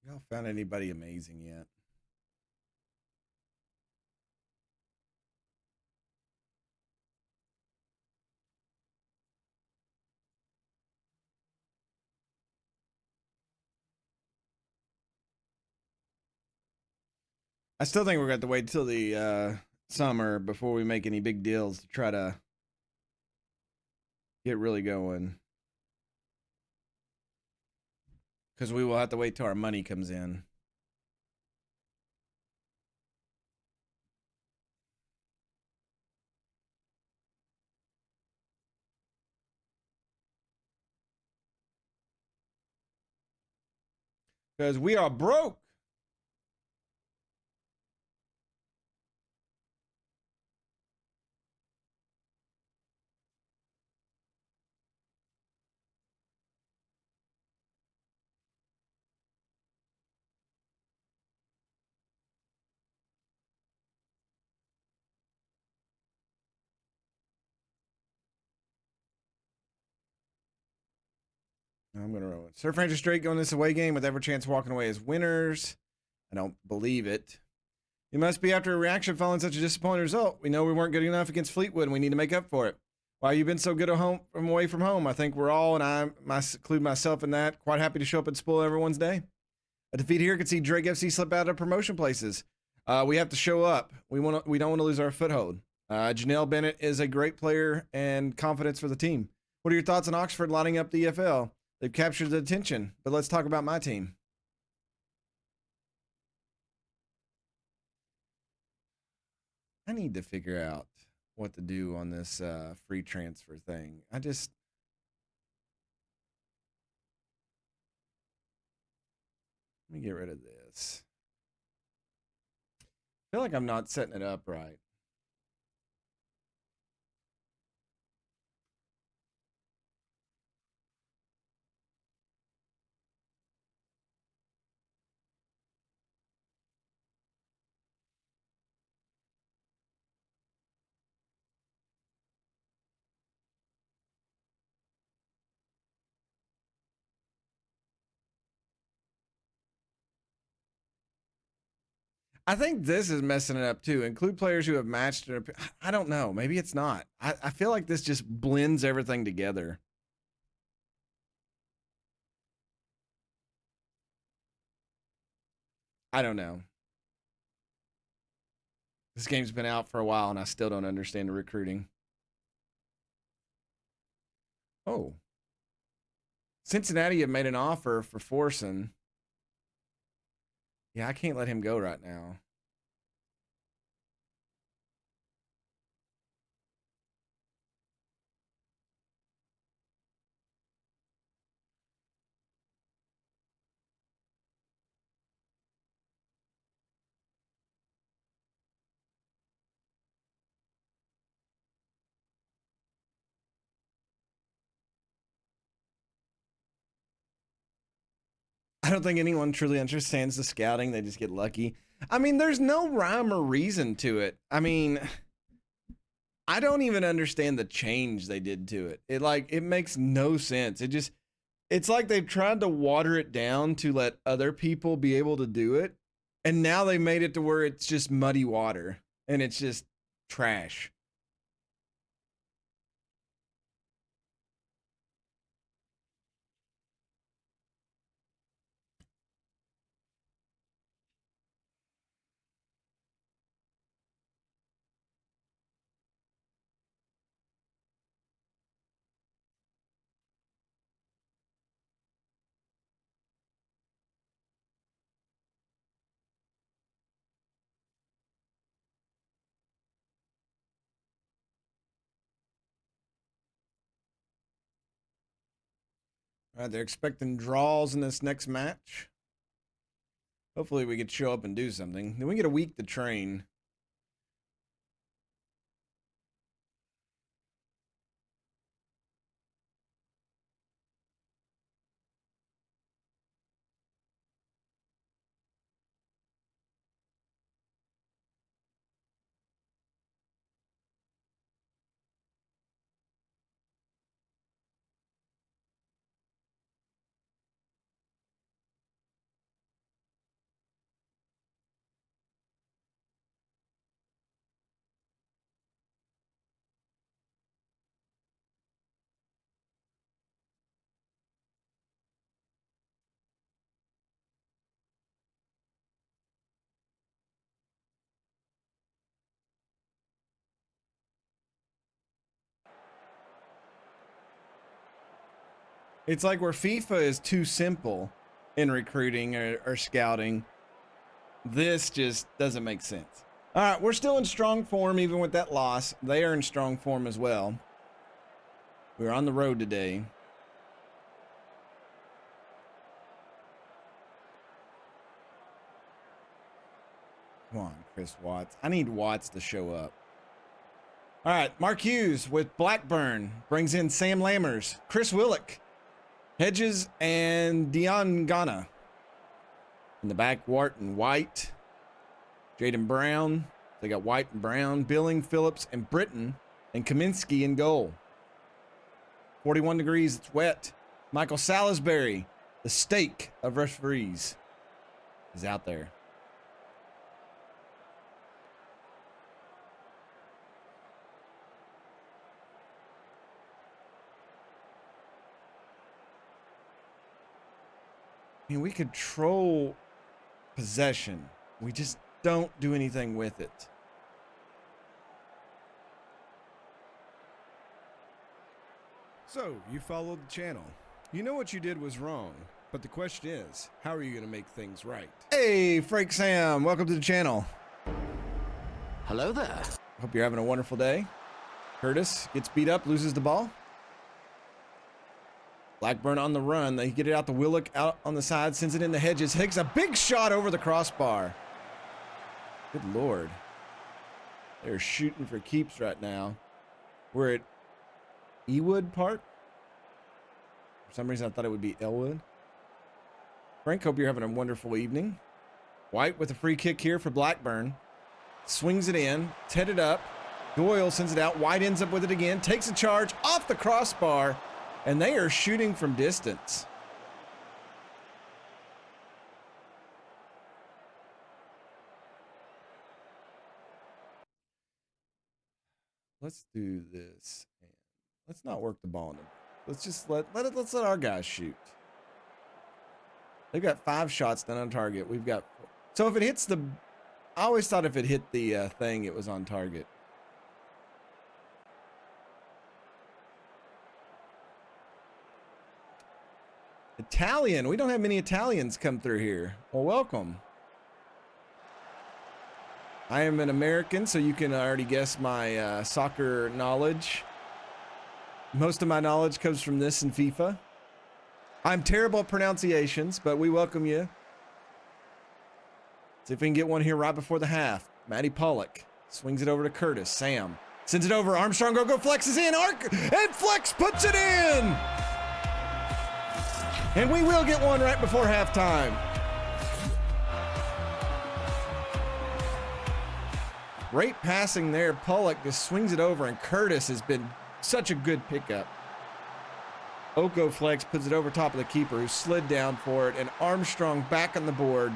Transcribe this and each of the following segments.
Y'all found anybody amazing yet? I still think we're going to have to wait till the summer before we make any big deals to try to get really going. Because we will have to wait till our money comes in. Because we are broke. I'm going to run with Sir Francis Drake going this away game with every chance walking away as winners. I don't believe it. It must be after a reaction following such a disappointing result. We know we weren't good enough against Fleetwood and we need to make up for it. Why you've been so good at home from away from home? I think we're all, and I include myself in that, quite happy to show up and spoil everyone's day. A defeat here could see Drake FC slip out of promotion places. We have to show up. We don't want to lose our foothold. Janelle Bennett is a great player and confidence for the team. What are your thoughts on Oxford lining up the EFL? They've captured the attention, but let's talk about my team. I need to figure out what to do on this free transfer thing. Let me get rid of this. I feel like I'm not setting it up right. I think this is messing it up too. Include players who have matched. I don't know. Maybe it's not. I feel like this just blends everything together. I don't know. This game's been out for a while and I still don't understand the recruiting. Oh, Cincinnati have made an offer for Forson. Yeah, I can't let him go right now. I don't think anyone truly understands the scouting. They just get lucky. I mean, there's no rhyme or reason to it. I mean, I don't even understand the change they did to it. It makes no sense. It's like they've tried to water it down to let other people be able to do it. And now they made it to where it's just muddy water and it's just trash. They're expecting draws in this next match. Hopefully, we could show up and do something. Then we get a week to train. It's like where FIFA is too simple in recruiting or scouting. This just doesn't make sense. All right, we're still in strong form even with that loss. They are in strong form as well. We're on the road today. Come on, Chris Watts. I need Watts to show up. All right, Mark Hughes with Blackburn brings in Sam Lammers, Chris Willick, Hedges, and Dion Ghana. In the back, Wharton White, Jaden Brown. They got White and Brown, Billing, Phillips, and Britton, and Kaminsky in goal. 41 degrees, it's wet. Michael Salisbury, the steak of referees, is out there. I mean, we control possession. We just don't do anything with it. So, you followed the channel. You know what you did was wrong. But the question is, how are you going to make things right? Hey, Frank Sam, welcome to the channel. Hello there. Hope you're having a wonderful day. Curtis gets beat up, loses the ball. Blackburn on the run. They get it out to Willock, out on the side, sends it in the Hedges. Takes a big shot over the crossbar. Good Lord. They're shooting for keeps right now. We're at Ewood Park. For some reason, I thought it would be Elwood. Frank, hope you're having a wonderful evening. White with a free kick here for Blackburn. Swings it in. It's headed up. Doyle sends it out. White ends up with it again. Takes a charge off the crossbar. And they are shooting from distance. Let's do this. Let's not work the ball in them. Let's just let's let our guys shoot. They've got 5 shots done on target. We've got, so if it hits the, I always thought if it hit the thing, it was on target. Italian. We don't have many Italians come through here. Well, welcome. I am an American, so you can already guess my soccer knowledge. Most of my knowledge comes from this and FIFA. I'm terrible at pronunciations, but we welcome you. See if we can get one here right before the half. Matty Pollock swings it over to Curtis. Sam sends it over. Armstrong go flexes in. And Flex puts it in. And we will get one right before halftime. Great passing there. Pollock just swings it over, and Curtis has been such a good pickup. Oko Flex puts it over top of the keeper, who slid down for it, and Armstrong back on the board.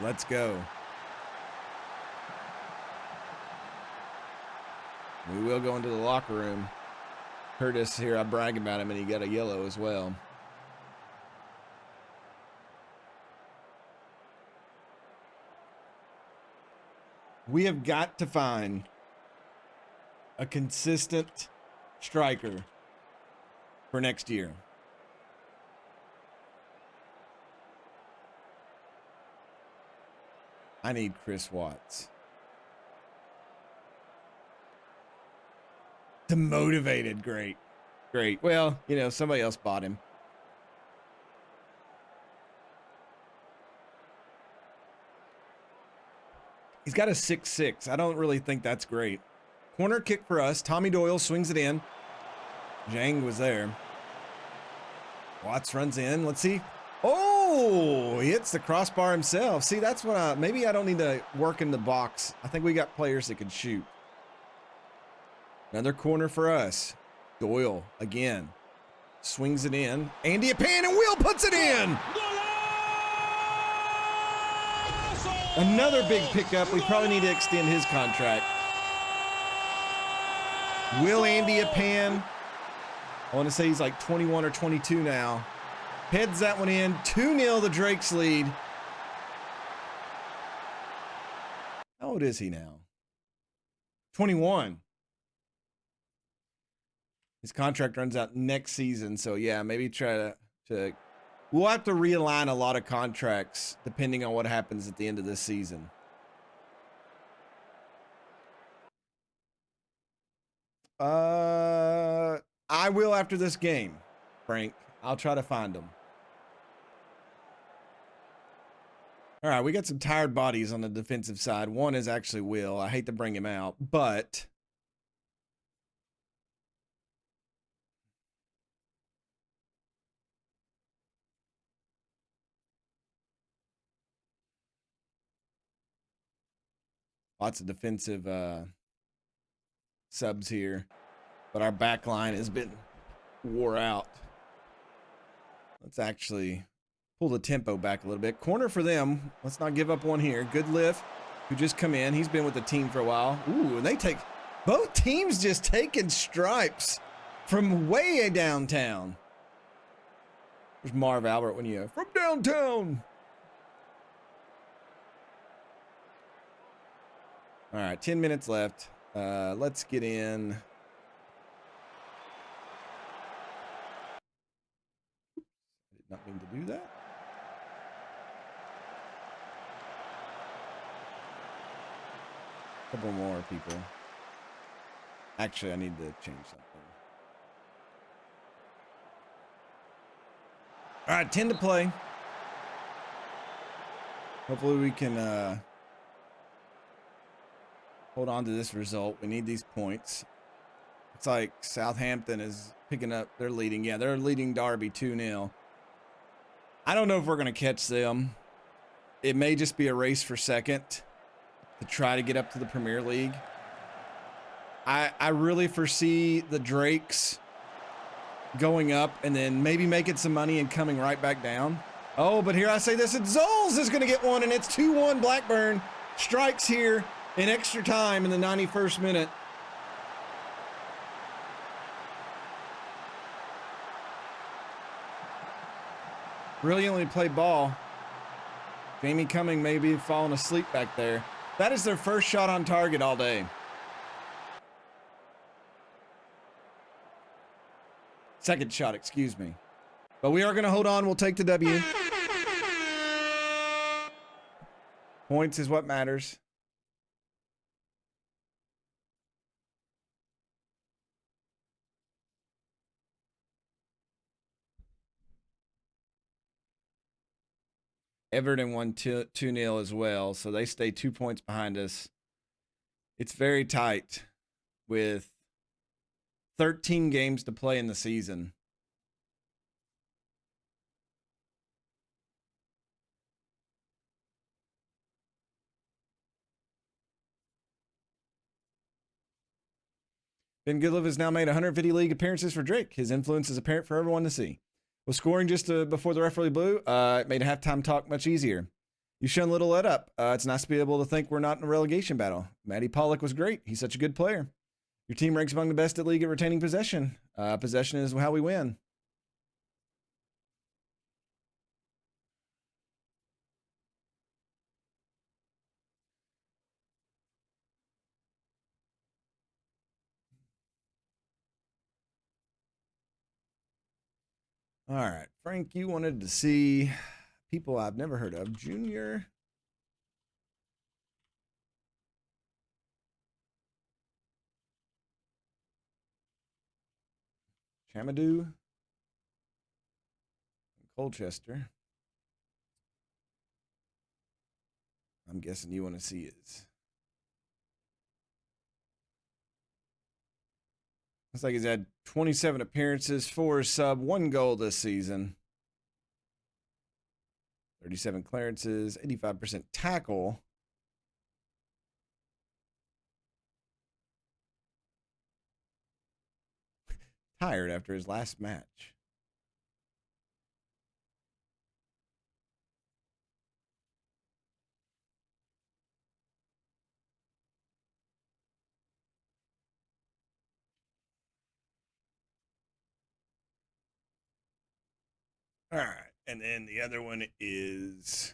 Let's go. We will go into the locker room. Curtis here, I brag about him, and he got a yellow as well. We have got to find a consistent striker for next year. I need Chris Watts. Demotivated, great. Great. Well, you know, somebody else bought him. He's got a 6'6". I don't really think that's great. Corner kick for us. Tommy Doyle swings it in. Zhang was there. Watts runs in. Let's see. Oh, he hits the crossbar himself. See, that's what maybe I don't need to work in the box. I think we got players that can shoot. Another corner for us. Doyle again. Swings it in. Andy Apan, and Will puts it in. Another big pickup. We probably need to extend his contract. Will Andy Apan. I want to say he's like 21 or 22 now. Heads that one in. 2-0 the Drakes lead. How old is he now? 21. His contract runs out next season, so yeah, maybe try to we'll have to realign a lot of contracts depending on what happens at the end of this season. I will after this game, Frank. I'll try to find them. All right, we got some tired bodies on the defensive side. One is actually Will. I hate to bring him out, but lots of defensive subs here. But our back line has been wore out. Let's actually pull the tempo back a little bit. Corner for them. Let's not give up one here. Good lift. Who just come in. He's been with the team for a while. Ooh, and they take both teams just taking stripes from way downtown. There's Marv Albert when you from downtown. All right, 10 minutes left. Let's get in. I did not mean to do that. Couple more people. Actually, I need to change something. All right, 10 to play. Hopefully we can hold on to this result. We need these points. It's like Southampton is picking up. They're leading. Yeah, they're leading Derby 2-0. I don't know if we're going to catch them. It may just be a race for second to try to get up to the Premier League. I really foresee the Drakes going up and then maybe making some money and coming right back down. Oh, but here I say this, and Zoles is going to get one, and it's 2-1 Blackburn. Strikes here in extra time in the 91st minute. Brilliantly played ball. Jamie Cumming may be falling asleep back there. That is their first shot on target all day. Second shot, excuse me. But we are going to hold on. We'll take the W. Points is what matters. Everton won 2-0 as well, so they stay 2 points behind us. It's very tight with 13 games to play in the season. Ben Goodlove has now made 150 league appearances for Drake. His influence is apparent for everyone to see. Was scoring just before the referee blew, it made halftime talk much easier. You've shown little let up. It's nice to be able to think we're not in a relegation battle. Matty Pollock was great. He's such a good player. Your team ranks among the best at league at retaining possession. Possession is how we win. All right, Frank, you wanted to see people I've never heard of. Junior. Chamadou. Colchester. I'm guessing you want to see his. Looks like he's had 27 appearances, 4 sub, 1 goal this season. 37 clearances, 85% tackle. Tired after his last match. All right. And then the other one is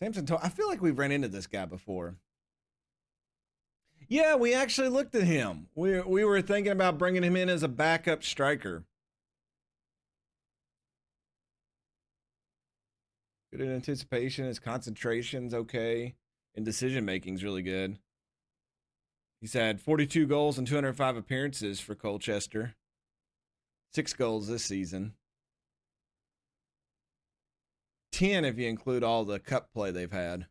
Samson. I feel like we've ran into this guy before. Yeah, we actually looked at him. We were thinking about bringing him in as a backup striker. Good in anticipation. His concentration's okay, and decision making's really good. He's had 42 goals and 205 appearances for Colchester. 6 goals this season. 10 if you include all the cup play they've had.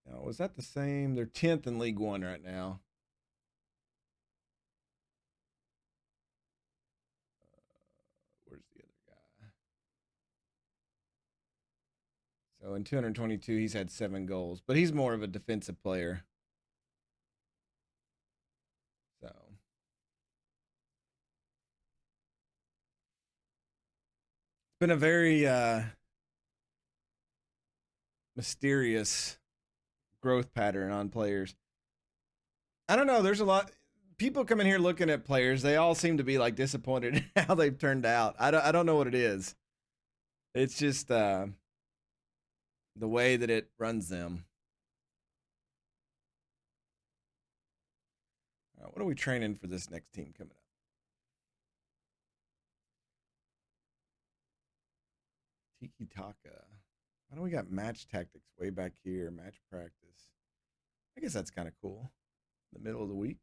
Now, was that the same? They're 10th in League One right now. Where's the other guy? So in 222, he's had 7 goals, but he's more of a defensive player. So it's been a very mysterious growth pattern on players. I don't know. There's a lot people come in here looking at players. They all seem to be like disappointed in how they've turned out. I don't know what it is. It's just the way that it runs them. All right, what are we training for this next team coming up? Tiki Taka. Why do we got match tactics way back here? Match practice. I guess that's kind of cool. In the middle of the week.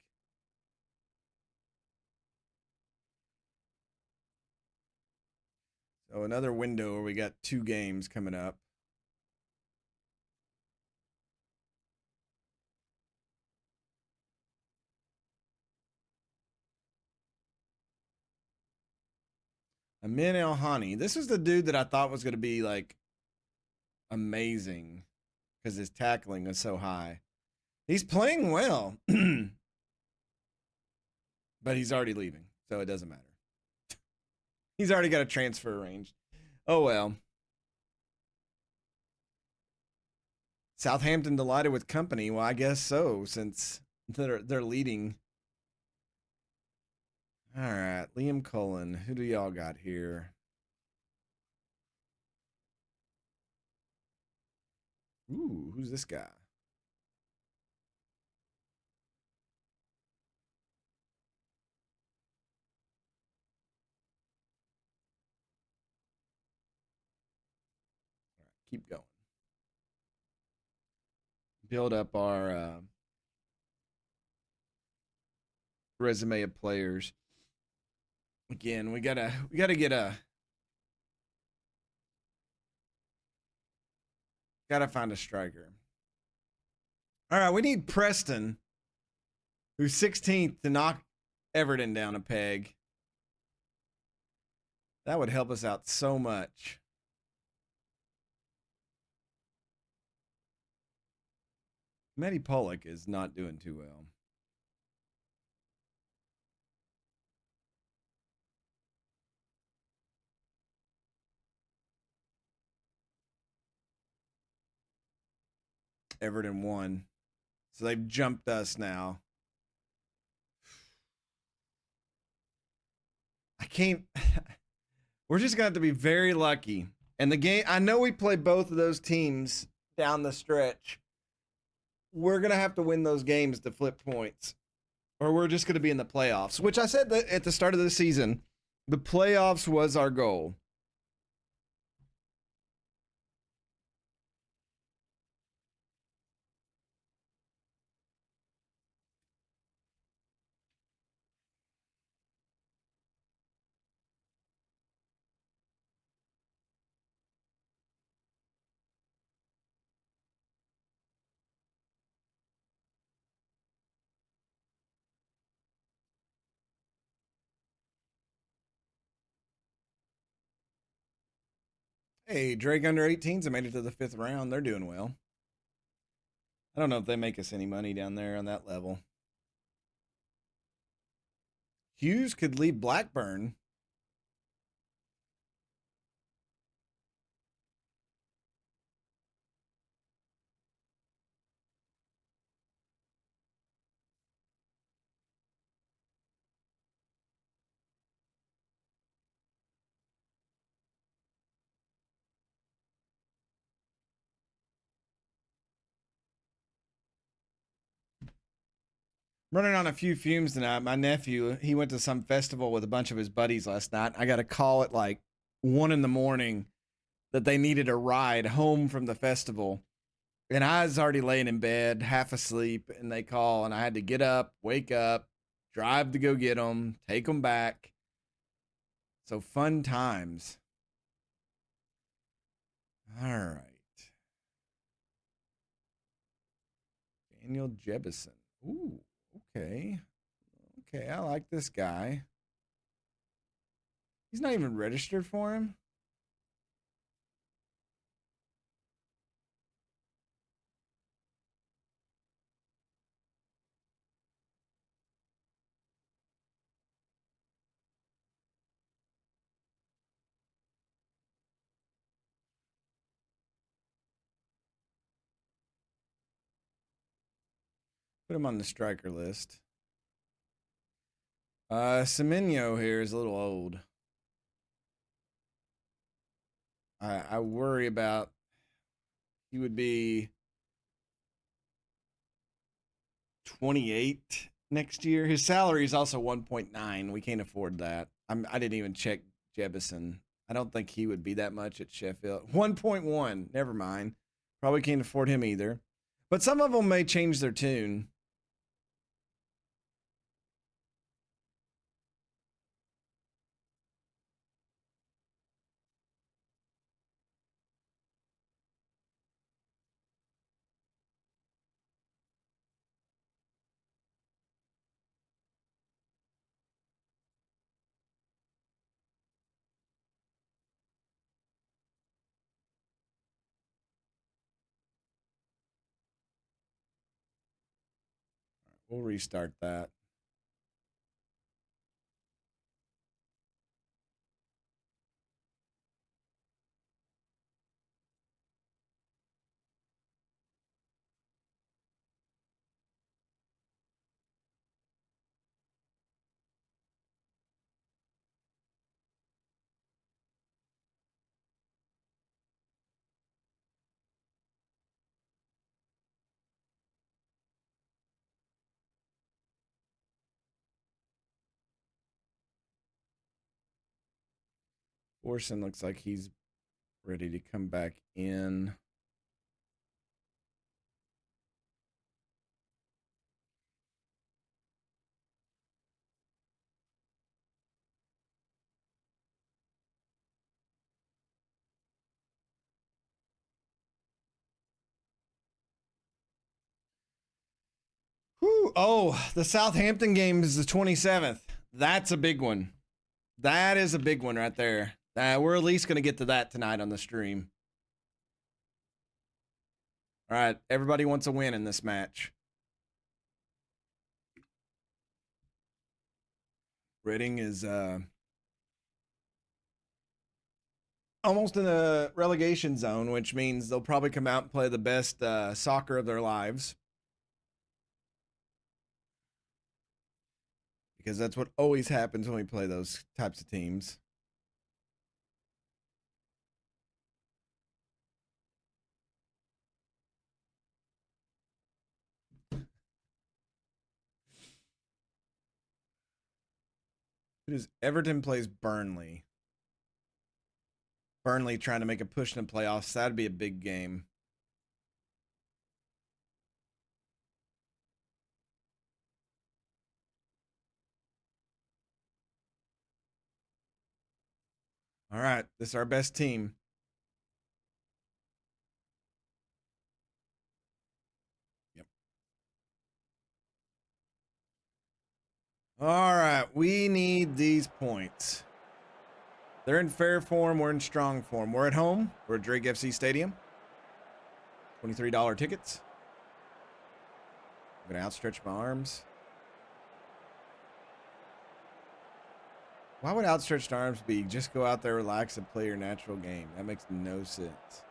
So another window where we got 2 games coming up. Amin Elhani. This is the dude that I thought was going to be like amazing because his tackling is so high. He's playing well, but he's already leaving, so it doesn't matter. He's already got a transfer arranged. Oh well. Southampton delighted with company. Well, I guess so, since they're leading. All right, Liam Cullen. Who do y'all got here? Ooh, who's this guy? All right, keep going. Build up our resume of players. Again, we gotta get gotta find a striker. All right, we need Preston, who's 16th, to knock Everton down a peg. That would help us out so much. Matty Pollock is not doing too well. Everton won. So they've jumped us now. I can't. We're just going to have to be very lucky. And the game, I know we play both of those teams down the stretch. We're going to have to win those games to flip points, or we're just going to be in the playoffs, which I said that at the start of the season, the playoffs was our goal. Hey, Drake under 18s have made it to the 5th round. They're doing well. I don't know if they make us any money down there on that level. Hughes could leave Blackburn. Running on a few fumes tonight. My nephew, he went to some festival with a bunch of his buddies last night. I got a call at like 1 a.m. that they needed a ride home from the festival. And I was already laying in bed, half asleep, and they call, and I had to get up, wake up, drive to go get them, take them back. So fun times. All right. Daniel Jebison. Ooh, okay. Okay, I like this guy. He's not even registered for him. Put him on the striker list. Semenyo here is a little old. I worry about he would be 28 next year. His salary is also 1.9. We can't afford that. I didn't even check Jebison. I don't think he would be that much at Sheffield. 1.1. Never mind. Probably can't afford him either. But some of them may change their tune. We'll restart that. Orson looks like he's ready to come back in. Whew. Oh, the Southampton game is the 27th. That's a big one. That is a big one right there. We're at least going to get to that tonight on the stream. All right, everybody wants a win in this match. Reading is almost in a relegation zone, which means they'll probably come out and play the best soccer of their lives. Because that's what always happens when we play those types of teams. It is Everton plays Burnley. Burnley trying to make a push in the playoffs. That'd be a big game. All right, this is our best team. Yep. All right, we need these points. They're in fair form. We're in strong form. We're at home. We're at Drake FC Stadium. $23 tickets. I'm going to outstretch my arms. Why would outstretched arms be just go out there, relax, and play your natural game? That makes no sense.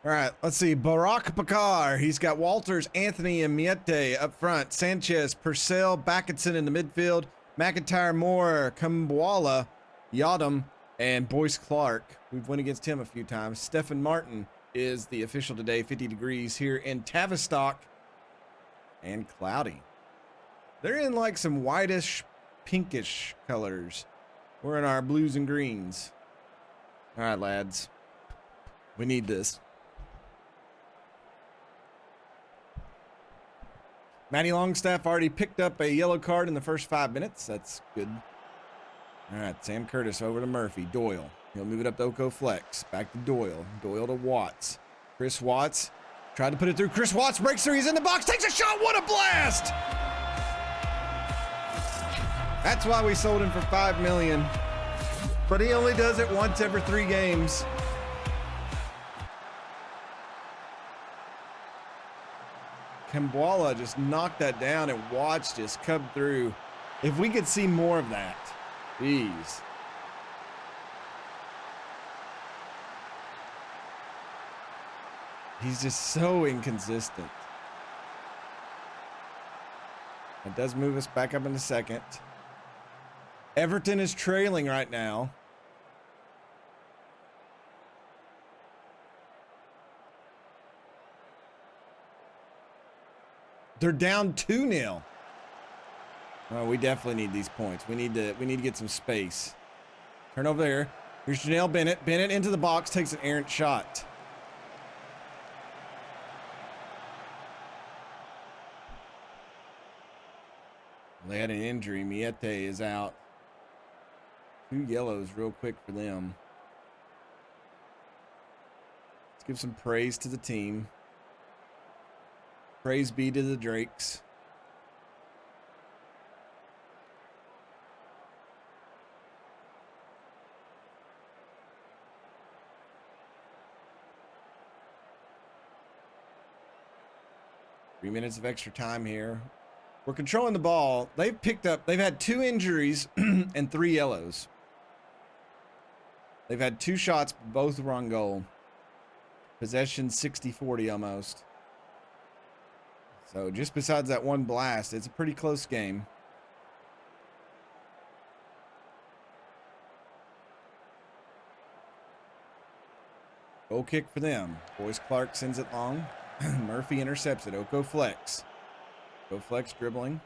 All right, let's see. Barack Bakar. He's got Walters, Anthony, and Miete up front. Sanchez, Purcell, Backinson in the midfield. McIntyre, Moore, Kumbwala, Yadam, And Boyce Clark, we've went against him a few times. Stephen Martin is the official today, 50 degrees here in Tavistock, and cloudy. They're in like some whitish, pinkish colors. We're in our blues and greens. All right, lads. We need this. Matty Longstaff already picked up a yellow card in the first 5 minutes. That's good. All right, Sam Curtis over to Murphy. Doyle. He'll move it up to Oko Flex. Back to Doyle. Doyle to Watts. Chris Watts tried to put it through. Chris Watts breaks through. He's in the box. Takes a shot. What a blast! That's why we sold him for $5 million. But he only does it once every 3 games. Kambwala just knocked that down and Watts just come through. If we could see more of that. Jeez. He's just so inconsistent. It does move us back up in a second. Everton is trailing right now. They're down 2-0. Oh, we definitely need these points. We need to get some space. Turn over there. Here's Janelle Bennett. Bennett into the box, takes an errant shot. They had an injury. Miete is out. 2 yellows real quick for them. Let's give some praise to the team. Praise be to the Drakes. Three minutes of extra time here. We're controlling the ball. They've had 2 injuries and 3 yellows. They've had 2 shots, both were on goal. Possession 60-40 almost. So just besides that one blast, it's a pretty close game. Goal kick for them. Boyce Clark sends it long. Murphy intercepts it. Oko Flex. Oko Flex dribbling.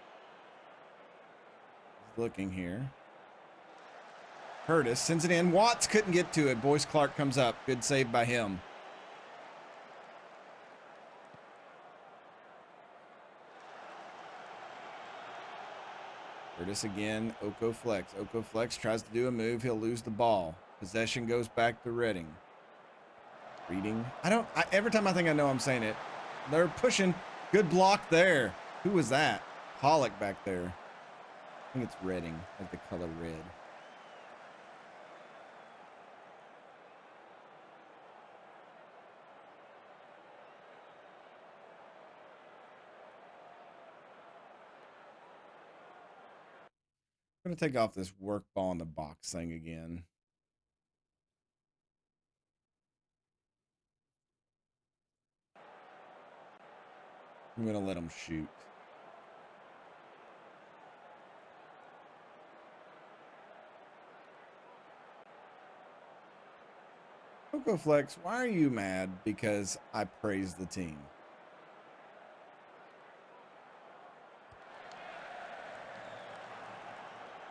He's looking here. Curtis sends it in. Watts couldn't get to it. Boyce Clark comes up. Good save by him. Curtis again. Oko Flex. Oko Flex tries to do a move. He'll lose the ball. Possession goes back to Reading. Reading. Every time I think I know I'm saying it. They're pushing. Good block there. Who was that? Pollock back there. I think it's Reading, like the color red. I'm going to take off this work ball in the box thing again. I'm going to let them shoot. Oko Flex, why are you mad because I praised the team?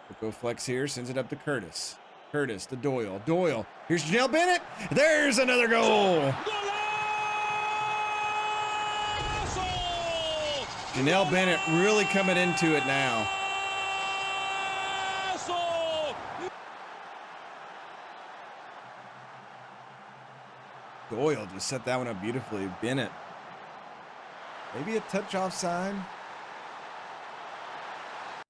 Oko Flex here, sends it up to Curtis. Curtis to Doyle. Doyle. Here's Janelle Bennett. There's another goal. Janelle Bennett really coming into it now. Doyle just set that one up beautifully. Bennett. Maybe a touch offside.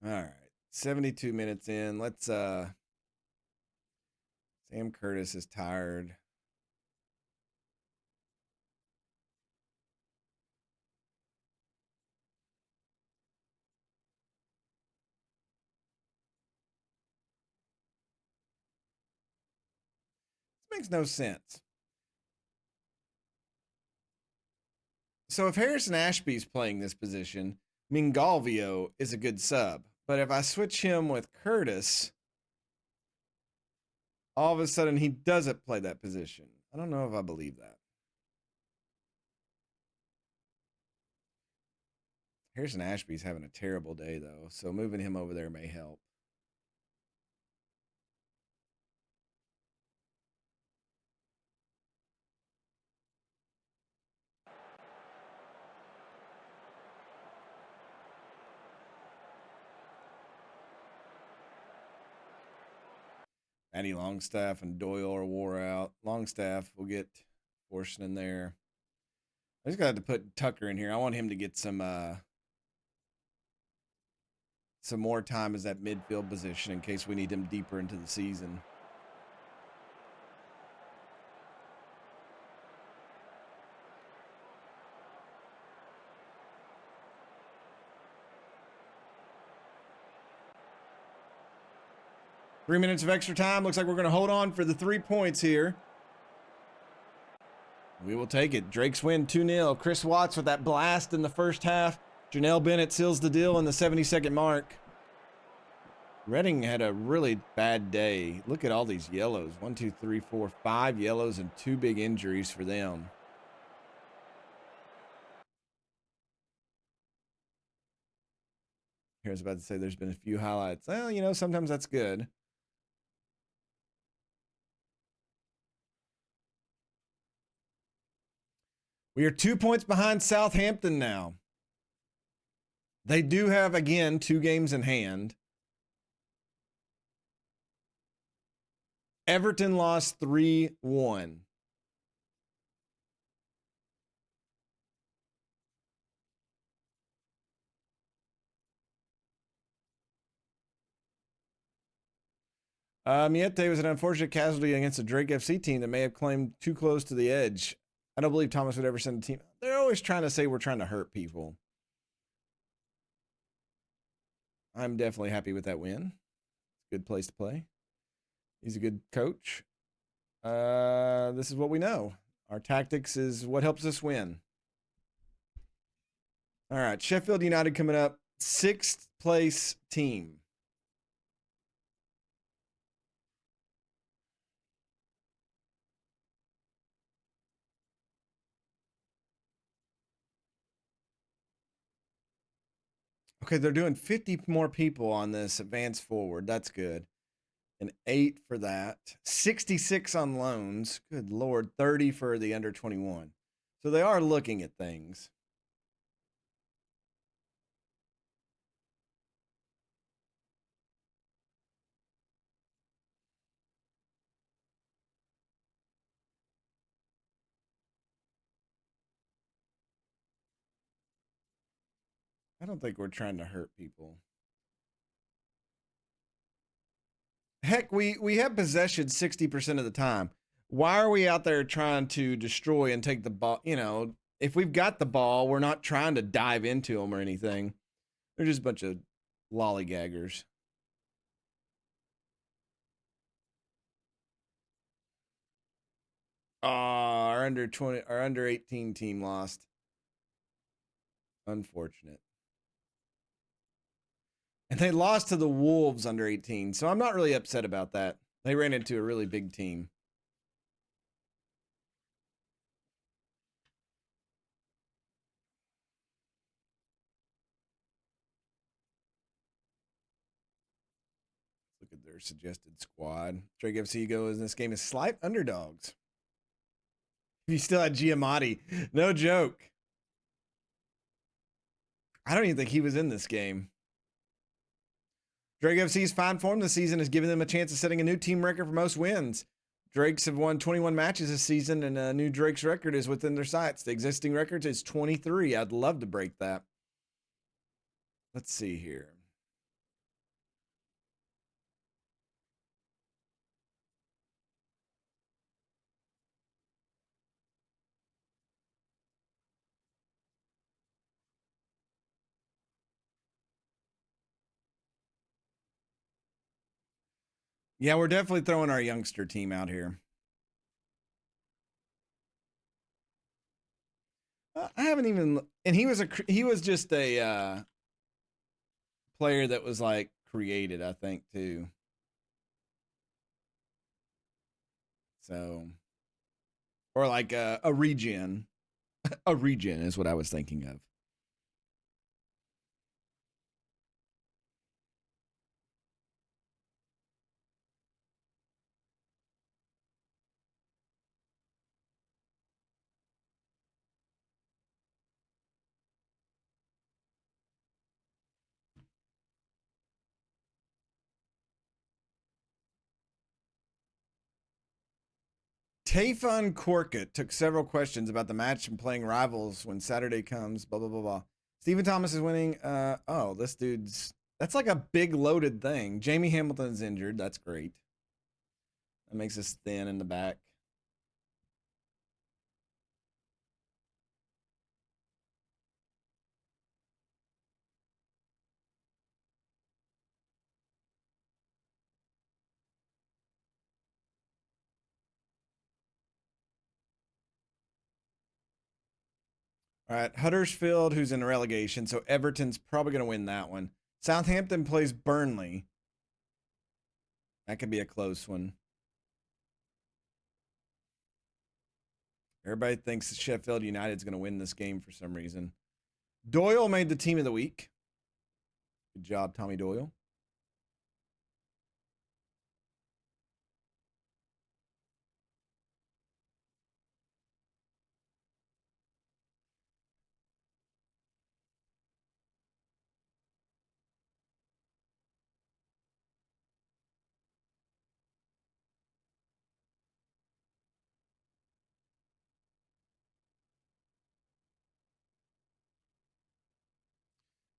All right. 72 minutes in. Let's Sam Curtis is tired. This makes no sense. So if Harrison Ashby's playing this position, Mingalvio is a good sub. But if I switch him with Curtis, all of a sudden he doesn't play that position. I don't know if I believe that. Harrison Ashby's having a terrible day, though, so moving him over there may help. Matty Longstaff and Doyle are wore out. Longstaff will get Forsen in there. I just got to put Tucker in here. I want him to get some more time as that midfield position in case we need him deeper into the season. Three minutes of extra time. Looks like we're going to hold on for the 3 points here. We will take it. Drake's win 2-0. Chris Watts with that blast in the first half. Janelle Bennett seals the deal in the 72nd mark. Reading had a really bad day. Look at all these yellows. 1, 2, 3, 4, 5 yellows and 2 big injuries for them. Here I was about to say there's been a few highlights. Well, you know, sometimes that's good. We are 2 points behind Southampton now. They do have, again, 2 games in hand. Everton lost 3-1. Miete was an unfortunate casualty against a Drake FC team that may have claimed too close to the edge. I don't believe Thomas would ever send a team. They're always trying to say we're trying to hurt people. I'm definitely happy with that win. Good place to play. He's a good coach. This is what we know. Our tactics is what helps us win. All right, Sheffield United coming up. 6th place team. Okay, they're doing 50 more people on this advance forward. That's good. And 8 for that. 66 on loans. Good Lord. 30 for the under 21. So they are looking at things. I don't think we're trying to hurt people. Heck, we have possession 60% of the time. Why are we out there trying to destroy and take the ball? You know, if we've got the ball, we're not trying to dive into them or anything. They're just a bunch of lollygaggers. Our under 20, our under 18 team lost. Unfortunate. And they lost to the Wolves under 18, so I'm not really upset about that. They ran into a really big team. Look at their suggested squad. Drake FC goes in this game is slight underdogs. If you still had Giamatti, no joke. I don't even think he was in this game. Drake FC's fine form this season has given them a chance of setting a new team record for most wins. Drakes have won 21 matches this season, and a new Drake's record is within their sights. The existing record is 23. I'd love to break that. Let's see here. Yeah, we're definitely throwing our youngster team out here. I haven't even, and he was just a player that was like created, I think, too. So, or like a regen. A regen is what I was thinking of. Tayfun Corkett took several questions about the match and playing rivals when Saturday comes. Blah blah blah blah. Stephen Thomas is winning. Oh, this dude's that's like a big loaded thing. Jamie Hamilton's injured. That's great. That makes us thin in the back. All right, Huddersfield, who's in relegation, so Everton's probably going to win that one. Southampton plays Burnley. That could be a close one. Everybody thinks Sheffield United's going to win this game for some reason. Doyle made the team of the week. Good job, Tommy Doyle.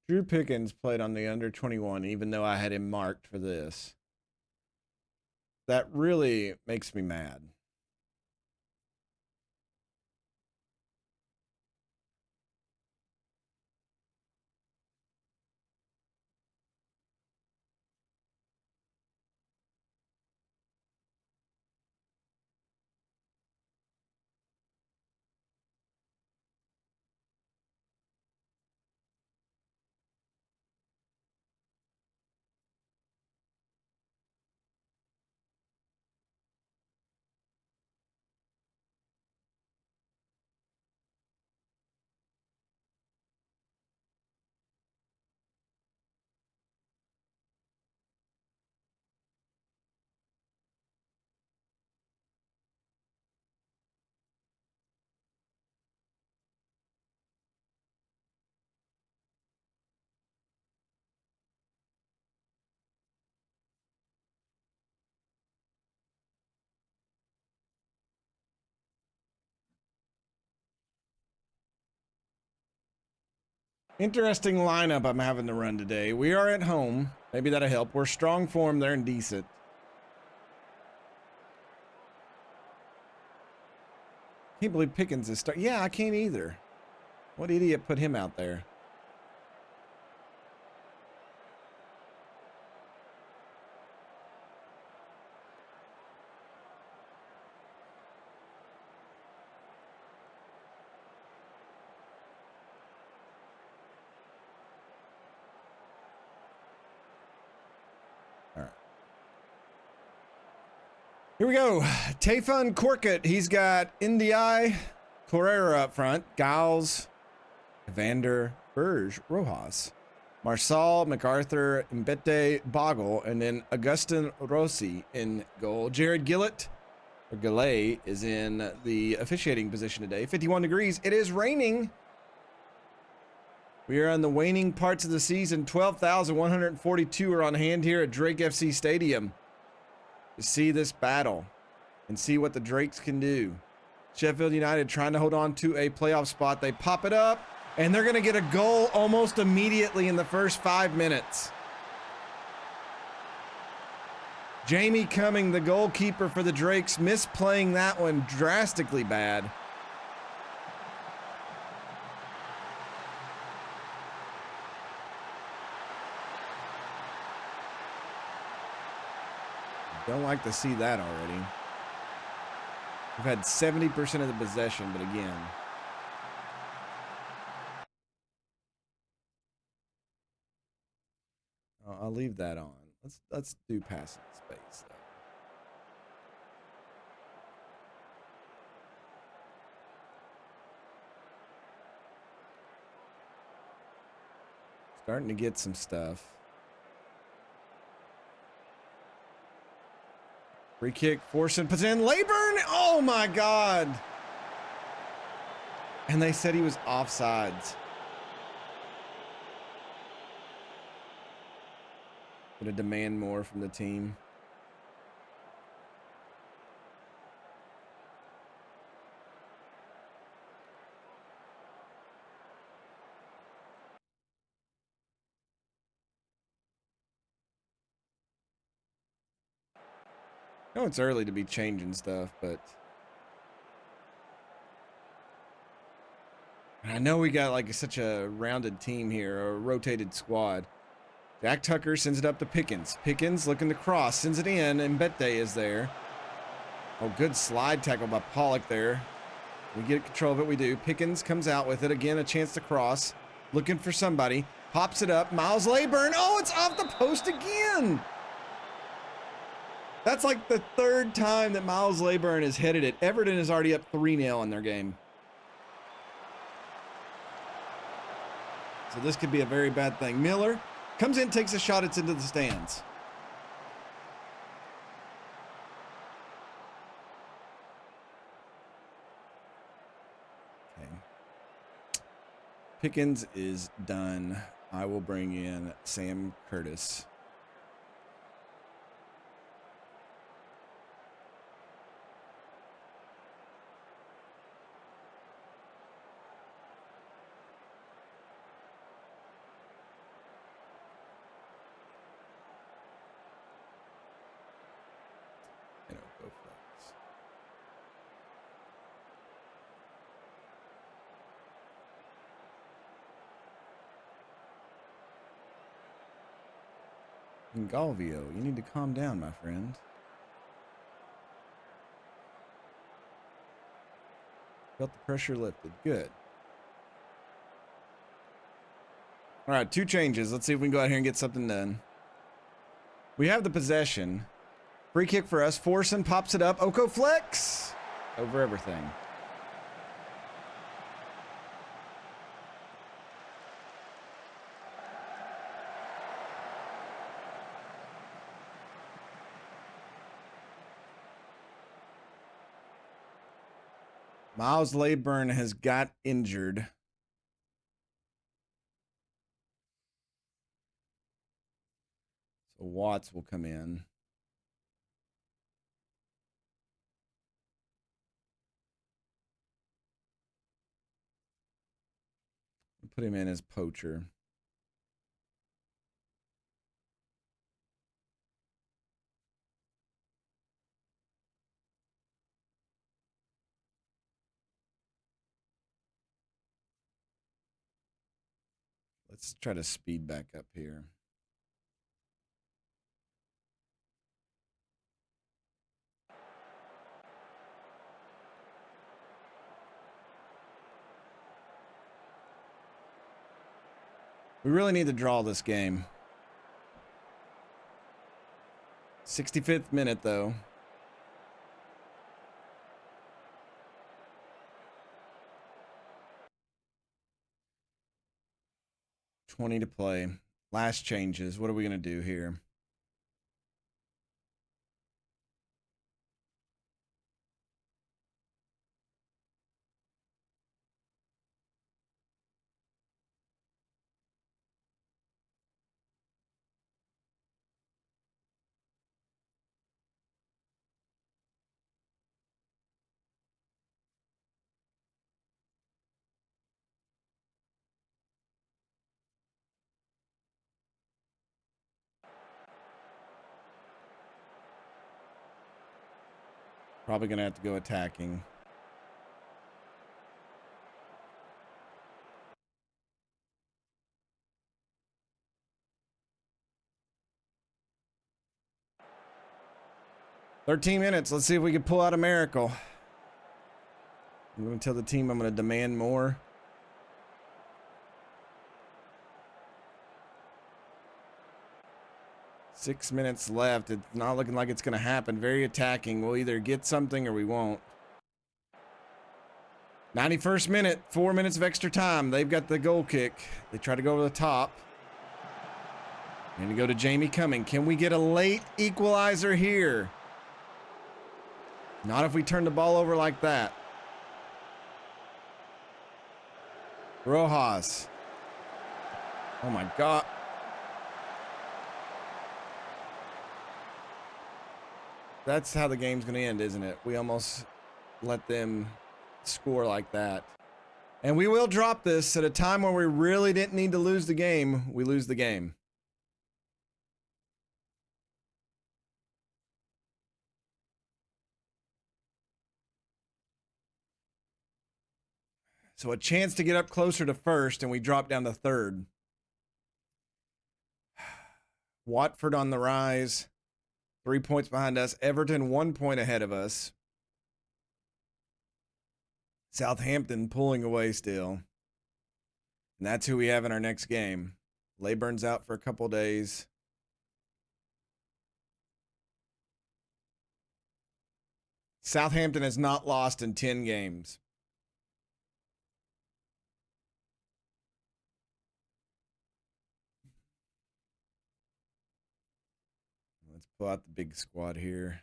Drew Pickens played on the under 21, even though I had him marked for this. That really makes me mad. Interesting lineup I'm having to run today. We are at home. Maybe that'll help. We're strong form. They're indecent. Can't believe Pickens is start. Yeah, I can't either. What idiot put him out there? All right. Here we go. Tayfun Corkett. He's got Ndi Correa up front. Giles, Evander, Berge, Rojas, Marsal, MacArthur, Mbete, Bogle, and then Augustin Rossi in goal. Jared Gillett, or Gillay, is in the officiating position today. 51 degrees. It is raining. We are on the waning parts of the season. 12,142 are on hand here at Drake FC Stadium to see this battle and see what the Drakes can do. Sheffield United trying to hold on to a playoff spot. They pop it up, and they're going to get a goal almost immediately in the first 5 minutes. Jamie Cumming, the goalkeeper for the Drakes, misplaying that one drastically bad. Don't like to see that already. We've had 70% of the possession, but again. I'll leave that on. Let's do passing space though. Starting to get some stuff. Free kick, forcing, puts in, Leyburn! Oh my God! And they said he was offsides. Gonna demand more from the team. I know it's early to be changing stuff, but I know we got like such a rounded team here, a rotated squad. Jack Tucker sends it up to Pickens. Pickens looking to cross, sends it in, and Bette is there. Oh, good slide tackle by Pollock there. We get control of it, we do. Pickens comes out with it again, a chance to cross. Looking for somebody. Pops it up. Miles Leyburn. Oh, it's off the post again. That's like the third time that Miles Leyburn has headed it. Everton is already up 3-0 in their game. So this could be a very bad thing. Miller comes in, takes a shot, it's into the stands. Okay. Pickens is done. I will bring in Sam Curtis. Galvio, you need to calm down, my friend. Felt the pressure lifted. Good. All right, 2 changes. Let's see if we can go out here and get something done. We have the possession. Free kick for us. Forson pops it up. Oko flex over everything. Miles Leyburn has got injured. So Watts will come in. Put him in as poacher. Let's try to speed back up here. We really need to draw this game. 65th minute, though. $20 to play. Last changes. What are we going to do here? Probably going to have to go attacking. "13 minutes. Let's see if we can pull out a miracle." I'm going to tell the team I'm going to demand more. Six minutes left. It's not looking like it's going to happen. Very attacking. We'll either get something or we won't. 91st minute. 4 minutes of extra time. They've got the goal kick. They try to go over the top. And to go to Jamie Cumming. Can we get a late equalizer here? Not if we turn the ball over like that. Rojas. Oh my God. That's how the game's going to end, isn't it? We almost let them score like that. And we will drop this at a time where we really didn't need to lose the game. We lose the game. So a chance to get up closer to first, and we drop down to third. Watford on the rise. 3 points behind us. Everton 1 point ahead of us. Southampton pulling away still. And that's who we have in our next game. Leyburn's out for a couple days. Southampton has not lost in 10 games. Let's pull out the big squad here.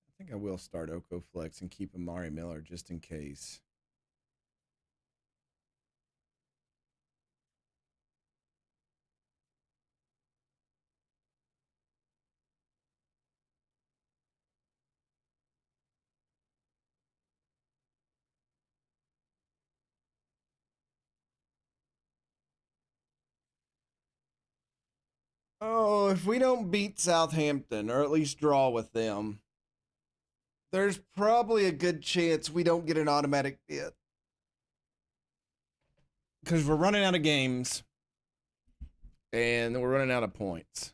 I think I will start Oko Flex and keep Amari Miller just in case. Oh, if we don't beat Southampton, or at least draw with them, there's probably a good chance we don't get an automatic bid. Because we're running out of games, and we're running out of points.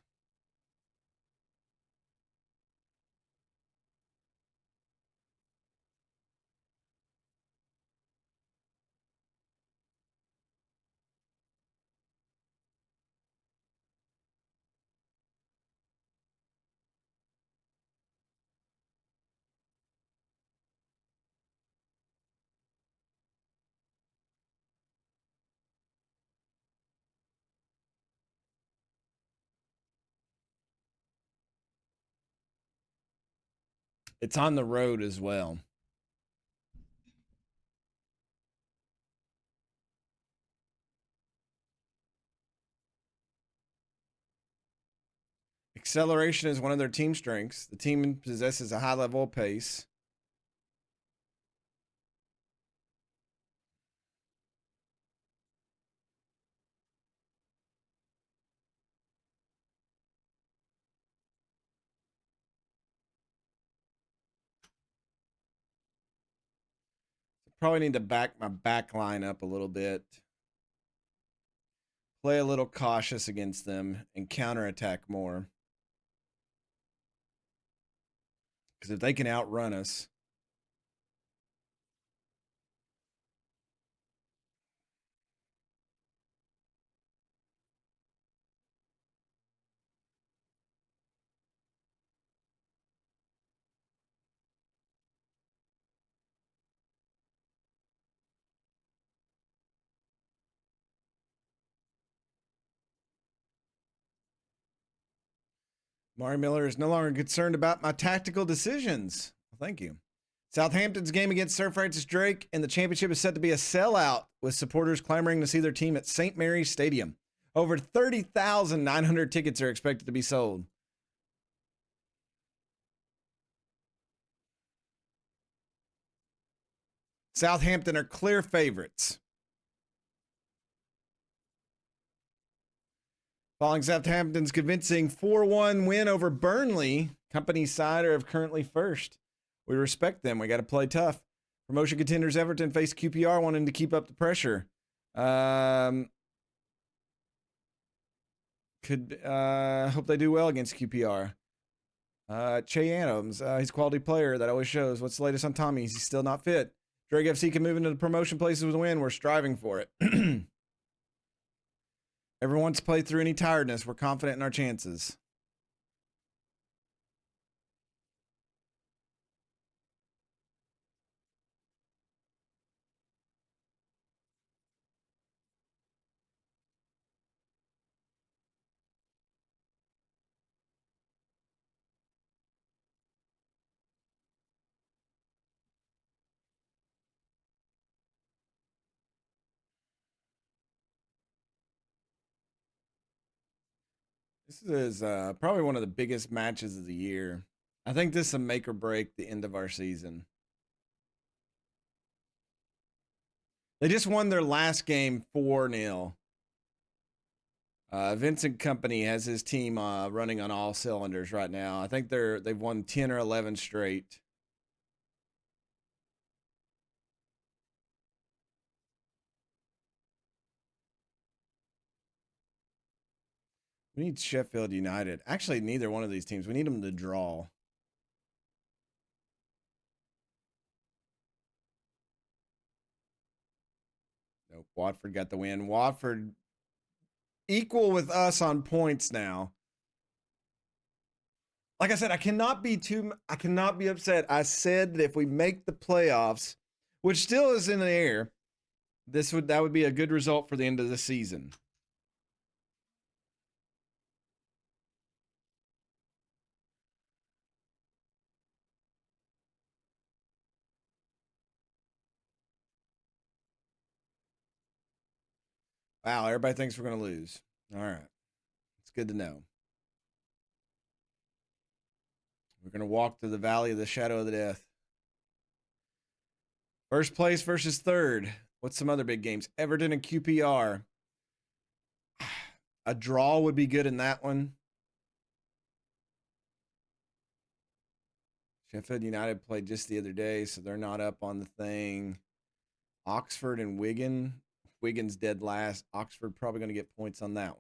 It's on the road as well. Acceleration is one of their team strengths. The team possesses a high level of pace. Probably need to back my back line up a little bit. Play a little cautious against them and counterattack more. Because if they can outrun us. Mari Miller is no longer concerned about my tactical decisions. Well, thank you. Southampton's game against Sir Francis Drake in the championship is set to be a sellout, with supporters clamoring to see their team at St. Mary's Stadium. Over 30,900 tickets are expected to be sold. Southampton are clear favorites. Following Southampton's convincing 4-1 win over Burnley, Company's side are currently first. We respect them. We got to play tough. Promotion contenders Everton face QPR, wanting to keep up the pressure. Hope they do well against QPR. Che Adams, he's a quality player that always shows. What's the latest on Tommy? He's still not fit. Drake FC can move into the promotion places with a win. We're striving for it. Everyone wants to play through any tiredness. We're confident in our chances. This is probably one of the biggest matches of the year. I think this will make or break the end of our season. They just won their last game 4-0. Vincent Company has his team running on all cylinders right now. I think they've won 10 or 11 straight. We need Sheffield United. Actually, neither one of these teams. We need them to draw. Nope. Watford got the win. Watford equal with us on points now. Like I said, I cannot be upset. I said that if we make the playoffs, which still is in the air, that would be a good result for the end of the season. Wow, everybody thinks we're going to lose. All right. It's good to know. We're going to walk through the valley of the shadow of the death. First place versus third. What's some other big games? Everton and QPR. A draw would be good in that one. Sheffield United played just the other day, so they're not up on the thing. Oxford and Wigan. Wigan's dead last. Oxford probably going to get points on that one.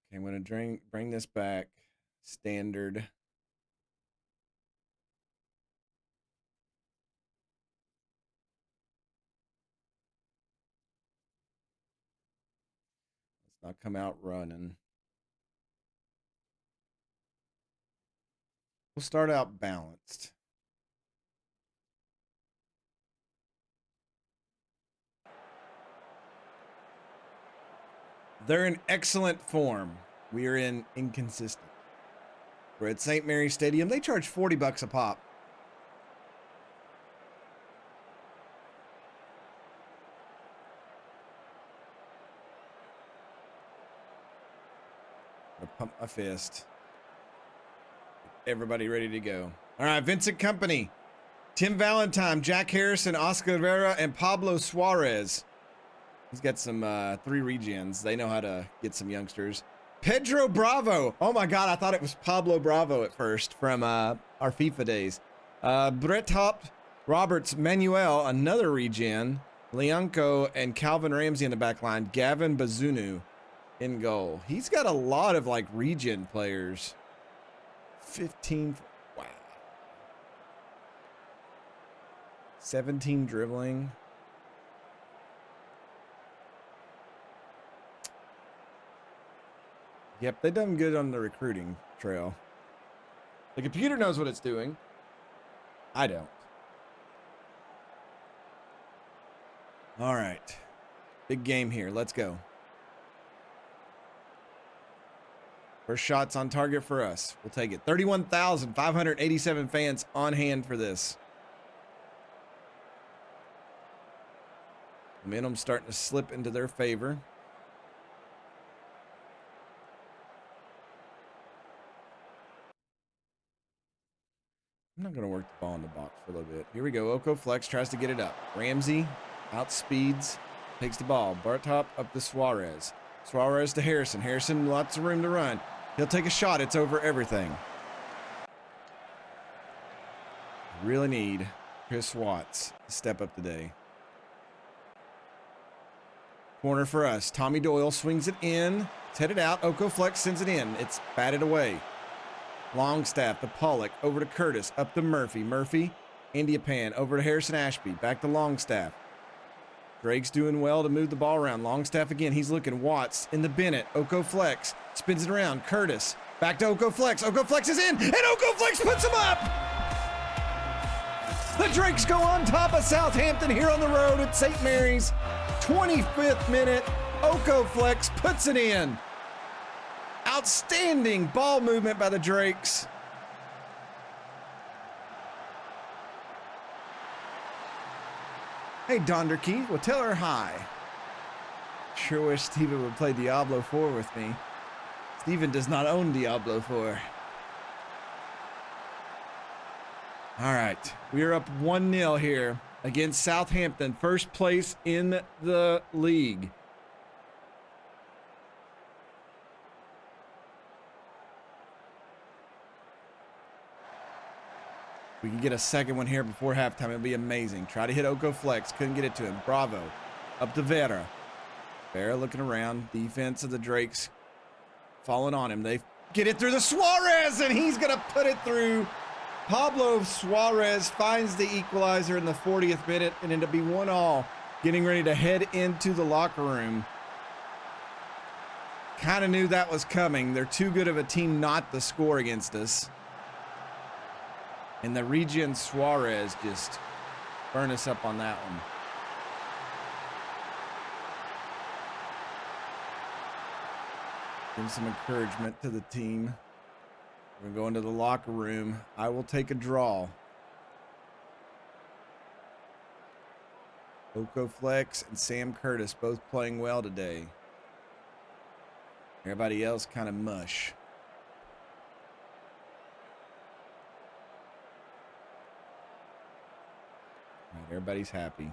Okay, I'm going to bring this back. Standard. Let's not come out running. We'll start out balanced. They're in excellent form. We are in inconsistent. We're at St. Mary's Stadium. They charge $40 a pop. I'll pump my fist. Everybody ready to go. All right, Vincent Company. Tim Valentine, Jack Harrison, Oscar Vera, and Pablo Suarez. He's got some 3 regions. They know how to get some youngsters. Pedro Bravo. Oh my God, I thought it was Pablo Bravo at first from our FIFA days. Brett Hopt, Roberts, Manuel, another regen. Leonco and Calvin Ramsey in the back line. Gavin Bazunu in goal. He's got a lot of like regen players. 15. Wow. 17 dribbling. Yep, they've done good on the recruiting trail. The computer knows what it's doing. I don't. All right. Big game here. Let's go. First shots on target for us. We'll take it. 31,587 fans on hand for this. Momentum's starting to slip into their favor. I'm not going to work the ball in the box for a little bit. Here we go. Oko flex tries to get it up. Ramsey outspeeds, takes the ball. Bartop up to Suarez. Suarez to Harrison. Harrison, lots of room to run. He'll take a shot. It's over everything. Really need Chris Watts to step up today. Corner for us. Tommy Doyle swings it in. It's headed out. Oko Flex sends it in. It's batted away. Longstaff to Pollock. Over to Curtis. Up to Murphy. Murphy, India Pan. Over to Harrison Ashby. Back to Longstaff. Drake's doing well to move the ball around. Longstaff again. He's looking. Watts in the Bennett. Oko Flex spins it around. Curtis. Back to Oko Flex. Oko Flex is in. And Oko Flex puts him up. The Drakes go on top of Southampton here on the road at St. Mary's. 25th minute. Oko Flex puts it in. Outstanding ball movement by the Drakes. Hey, Donderkey, well, tell her hi. Sure wish Steven would play Diablo 4 with me. Steven does not own Diablo 4. All right, we are up 1-0 here against Southampton, first place in the league. If we can get a second one here before halftime, it'll be amazing. Try to hit Oko Flex, couldn't get it to him. Bravo, up to Vera. Vera looking around, defense of the Drakes falling on him. They get it through the Suarez, and he's gonna put it through. Pablo Suarez finds the equalizer in the 40th minute, and it'll be 1-1, getting ready to head into the locker room. Kind of knew that was coming. They're too good of a team not to score against us. And the Region Suarez just burned us up on that one. Give some encouragement to the team. We're going to go into the locker room. I will take a draw. Oko Flex and Sam Curtis both playing well today. Everybody else kind of mush. All right, everybody's happy.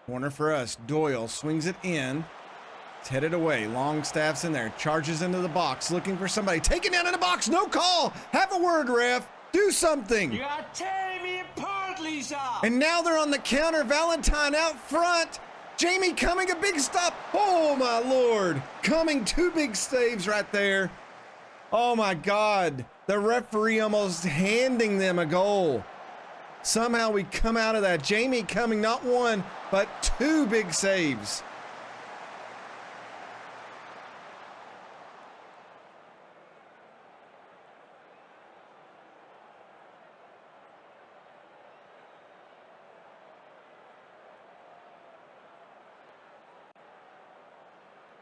Corner for us. Doyle swings it in. It's headed away. Longstaff's in there. Charges into the box. Looking for somebody. Taken down in the box. No call. Have a word, ref. Do something. You are tearing me apart, Lisa. And now they're on the counter. Valentine out front. Jamie Cumming, a big stop. Oh, my Lord. Cumming, 2 big saves right there. Oh, my God. The referee almost handing them a goal. Somehow we come out of that. Jamie Cumming, not 1, but 2 big saves.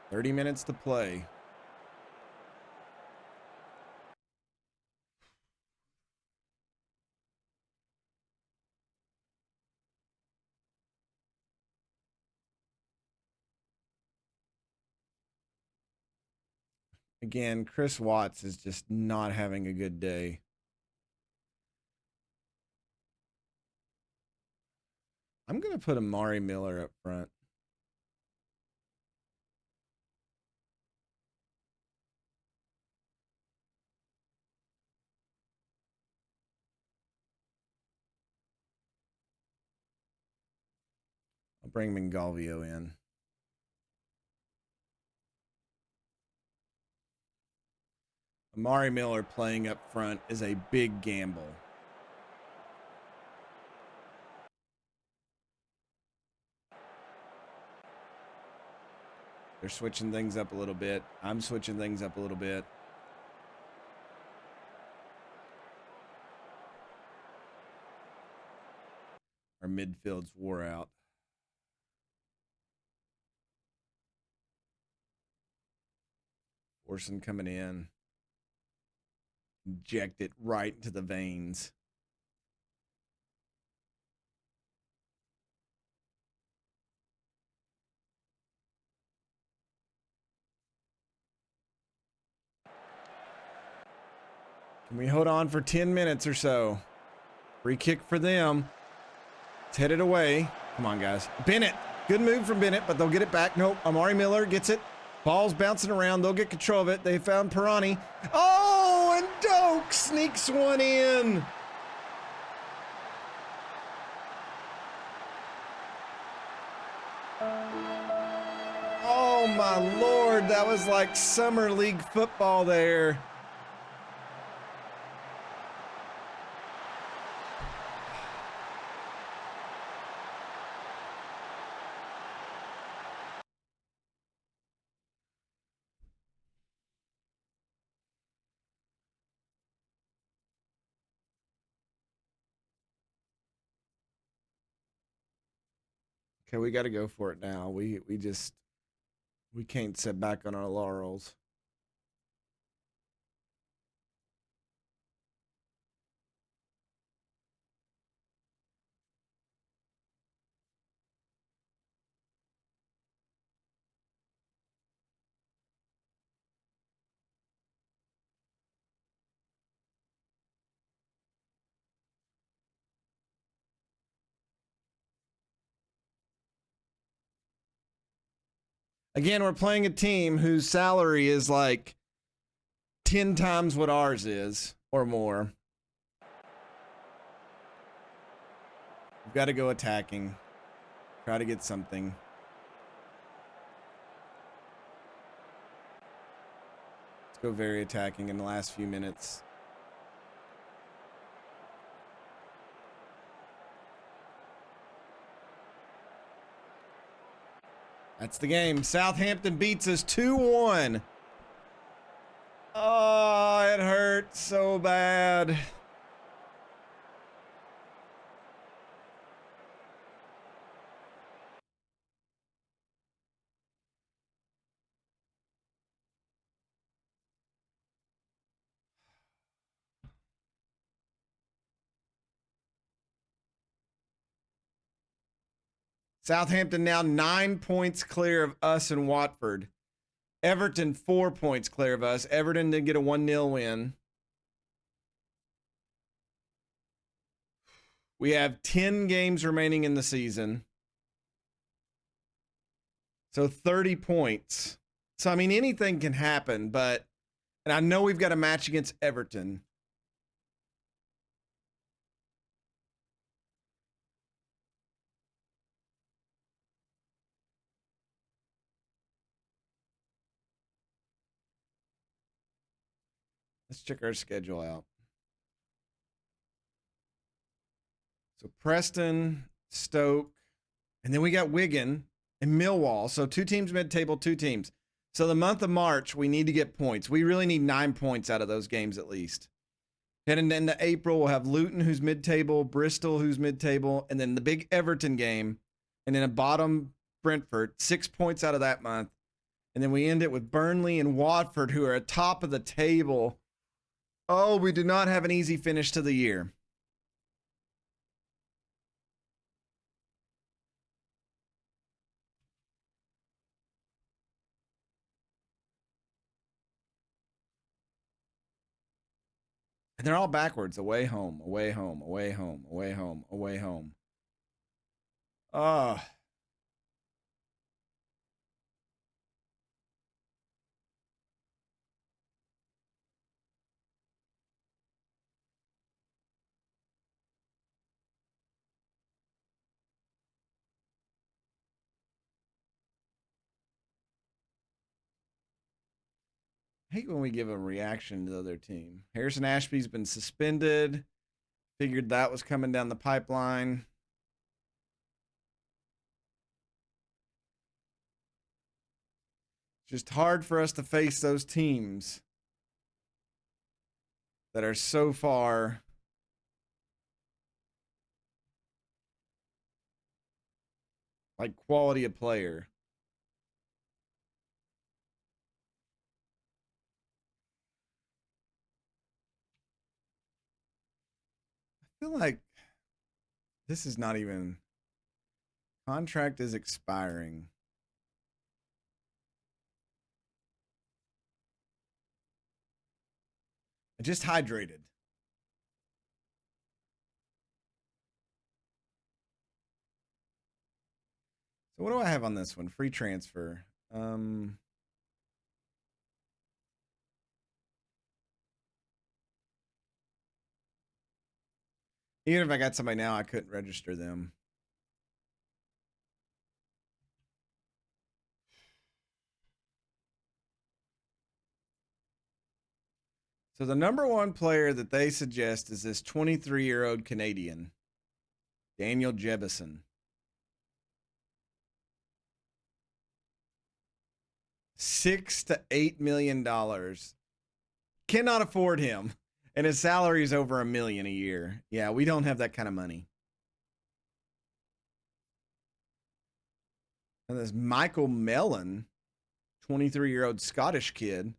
"30 minutes to play." Again, Chris Watts is just not having a good day. I'm going to put Amari Miller up front. I'll bring Mingalvio in. Amari Miller playing up front is a big gamble. They're switching things up a little bit. I'm switching things up a little bit. Our midfield's wore out. Orson coming in. Inject it right into the veins. And we hold on for 10 minutes or so. Free kick for them. It's headed away. Come on, guys. Bennett. Good move from Bennett, but they'll get it back. Nope. Amari Miller gets it. Ball's bouncing around. They'll get control of it. They found Pirani. Oh, and Doak sneaks one in. Oh, my Lord. That was like summer league football there. Okay, we got to go for it now. We can't sit back on our laurels. Again, we're playing a team whose salary is like 10 times what ours is or more. We've got to go attacking. Try to get something. Let's go very attacking in the last few minutes. That's the game. Southampton beats us 2-1. Oh, it hurt so bad. Southampton now 9 points clear of us and Watford. Everton 4 points clear of us. Everton did get a 1-0 win. We have 10 games remaining in the season. So 30 points. So, I mean, anything can happen, but, and I know we've got a match against Everton. Let's check our schedule out. So Preston, Stoke, and then we got Wigan and Millwall. So 2 teams mid-table, 2 teams. So the month of March, we need to get points. We really need 9 points out of those games at least. Heading into April, we'll have Luton, who's mid-table, Bristol, who's mid-table, and then the big Everton game, and then a bottom Brentford, 6 points out of that month. And then we end it with Burnley and Watford, who are at top of the table. Oh, we do not have an easy finish to the year. And they're all backwards. Away, home, away, home, away, home, away, home, away, home. Ah. I hate when we give a reaction to the other team. Harrison Ashby's been suspended. Figured that was coming down the pipeline. It's just hard for us to face those teams that are so far like quality of player. I feel like this is not even contract is expiring. I just hydrated. So what do I have on this one? Free transfer. Even if I got somebody now, I couldn't register them. So the number one player that they suggest is this 23-year-old Canadian, Daniel Jebison. $6 to $8 million. Cannot afford him. And his salary is over $1 million a year. Yeah, we don't have that kind of money. And this Michael Mellon, 23-year-old Scottish kid.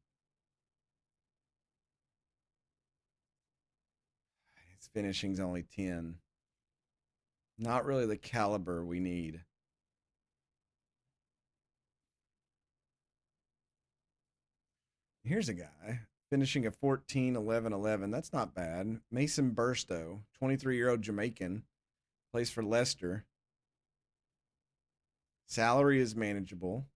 His finishing's only 10. Not really the caliber we need. Here's a guy finishing a 14, 11, 11. That's not bad. Mason Burstow, 23-year-old Jamaican, plays for Leicester. Salary is manageable.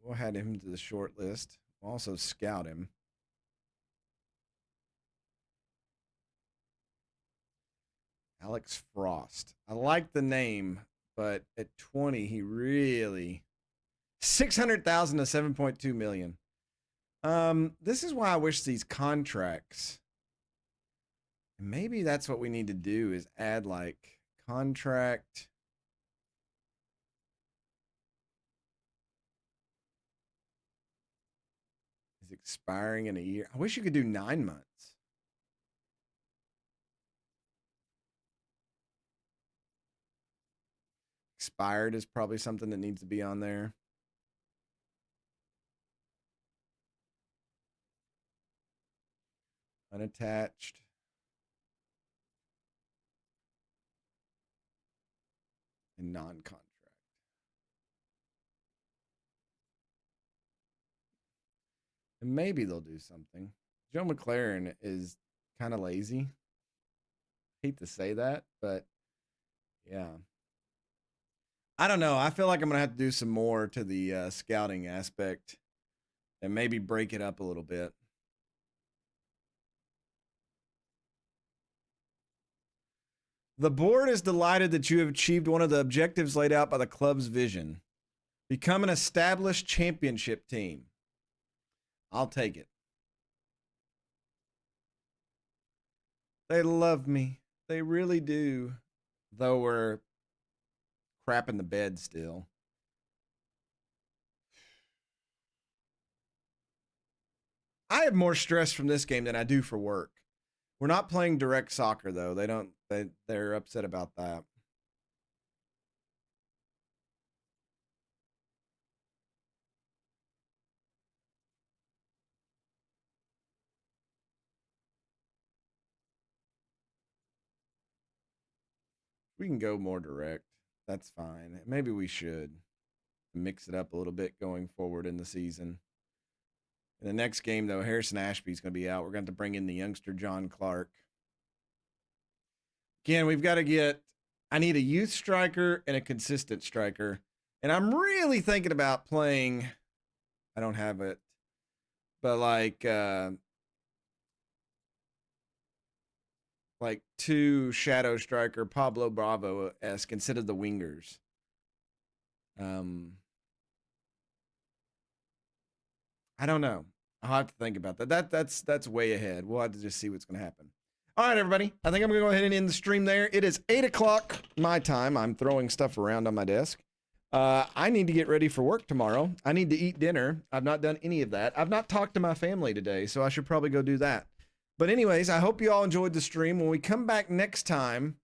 We'll add him to the short list. We'll also scout him. Alex Frost. I like the name, but at 20, he really... 600,000 to 7.2 million. This is why I wish these contracts. Maybe that's what we need to do is add like contract. Is expiring in a year. I wish you could do 9 months. Expired is probably something that needs to be on there. Unattached. And non-contract. And maybe they'll do something. Joe McLaren is kind of lazy. Hate to say that, but yeah. I don't know. I feel like I'm going to have to do some more to the scouting aspect and maybe break it up a little bit. The board is delighted that you have achieved one of the objectives laid out by the club's vision. Become an established championship team. I'll take it. They love me. They really do. Though we're crap in the bed still. I have more stress from this game than I do for work. We're not playing direct soccer though. They're upset about that. We can go more direct. That's fine. Maybe we should mix it up a little bit going forward in the season. In the next game, though, Harrison Ashby's going to be out. We're going to have to bring in the youngster John Clark. Again, we've got to get... I need a youth striker and a consistent striker. And I'm really thinking about playing... I don't have it. But like two shadow striker, Pablo Bravo-esque instead of the wingers. I don't know. I'll have to think about that. That's way ahead. We'll have to just see what's going to happen. All right, everybody. I think I'm going to go ahead and end the stream there. It is 8 o'clock my time. I'm throwing stuff around on my desk. I need to get ready for work tomorrow. I need to eat dinner. I've not done any of that. I've not talked to my family today, so I should probably go do that. But anyways, I hope you all enjoyed the stream. When we come back next time,